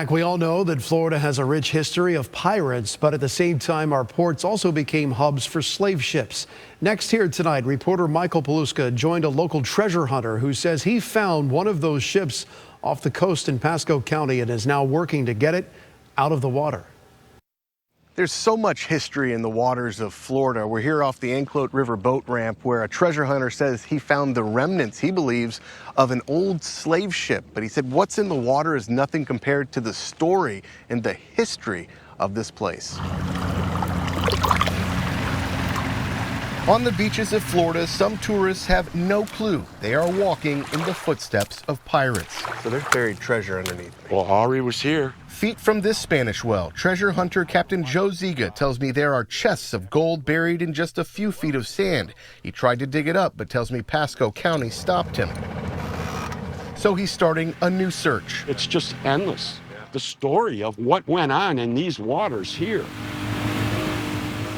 We all know that Florida has a rich history of pirates, but at the same time, our ports also became hubs for slave ships. Next here tonight, reporter Michael Paluska joined a local treasure hunter who says he found one of those ships off the coast in Pasco County and is now working to get it out of the water. There's so much history in the waters of Florida. We're here off the Anclote River boat ramp where a treasure hunter says he found the remnants, he believes, of an old slave ship. But he said what's in the water is nothing compared to the story and the history of this place. On the beaches of Florida, some tourists have no clue they are walking in the footsteps of pirates. So there's buried treasure underneath me. Well, Ari was here. Feet from this Spanish well, treasure hunter Captain Joe Zsiga tells me there are chests of gold buried in just a few feet of sand. He tried to dig it up, but tells me Pasco County stopped him. So he's starting a new search. It's just endless. The story of what went on in these waters here.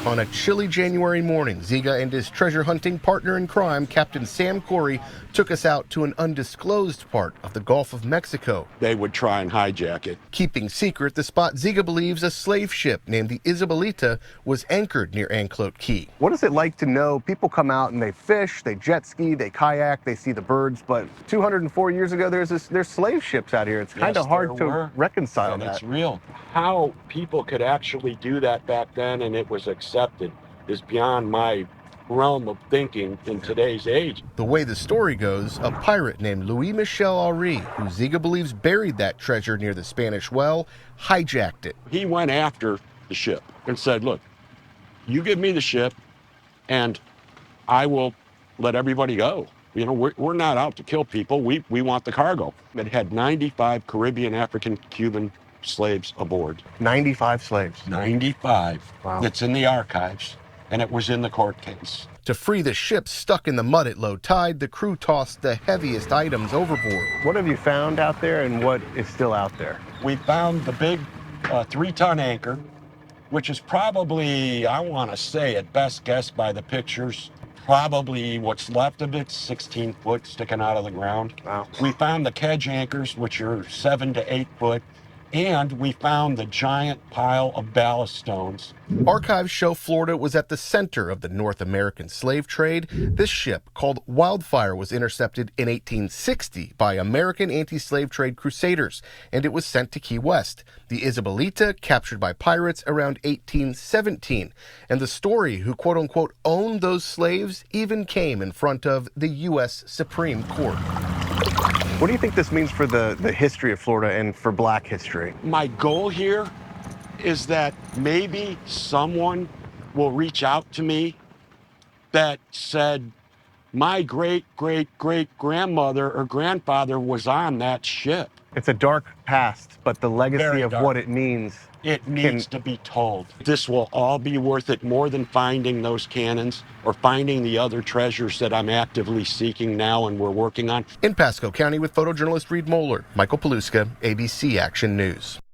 On a chilly January morning, Zsiga and his treasure hunting partner in crime, Captain Sam Corey, took us out to an undisclosed part of the Gulf of Mexico. They would try and hijack it. Keeping secret the spot Zsiga believes a slave ship named the Isabelita was anchored near Anclote Key. What is it like to know people come out and they fish, they jet ski, they kayak, they see the birds, but 204 years ago there's slave ships out here. It's kind of hard to reconcile and that. It's real. How people could actually do that back then and it was accepted is beyond my realm of thinking in today's age. The way the story goes, a pirate named Louis Michel Henry, who Zsiga believes buried that treasure near the Spanish well, hijacked it. He went after the ship and said, look, you give me the ship and I will let everybody go. You know, we're not out to kill people. We want the cargo. It had 95 Caribbean, African, Cuban slaves aboard. 95 slaves. 95. Wow. It's in the archives, and it was in the court case. To free the ship stuck in the mud at low tide, the crew tossed the heaviest items overboard. What have you found out there and what is still out there? We found the big 3-ton anchor, which is probably, I want to say at best guess by the pictures, probably what's left of it, 16 foot sticking out of the ground. Wow. We found the kedge anchors, which are 7 to 8 foot. And we found the giant pile of ballast stones. Archives show Florida was at the center of the North American slave trade. This ship, called Wildfire, was intercepted in 1860 by American anti-slave trade crusaders, and it was sent to Key West. The Isabelita, captured by pirates around 1817. And the story who, quote-unquote, owned those slaves even came in front of the U.S. Supreme Court. What do you think this means for the history of Florida and for Black history? My goal here is that maybe someone will reach out to me that said, my great-great-great-grandmother or grandfather was on that ship. It's a dark past, but the legacy of what it means. It needs to be told. This will all be worth it more than finding those cannons or finding the other treasures that I'm actively seeking now and we're working on. In Pasco County with photojournalist Reed Moeller, Michael Paluska, ABC Action News.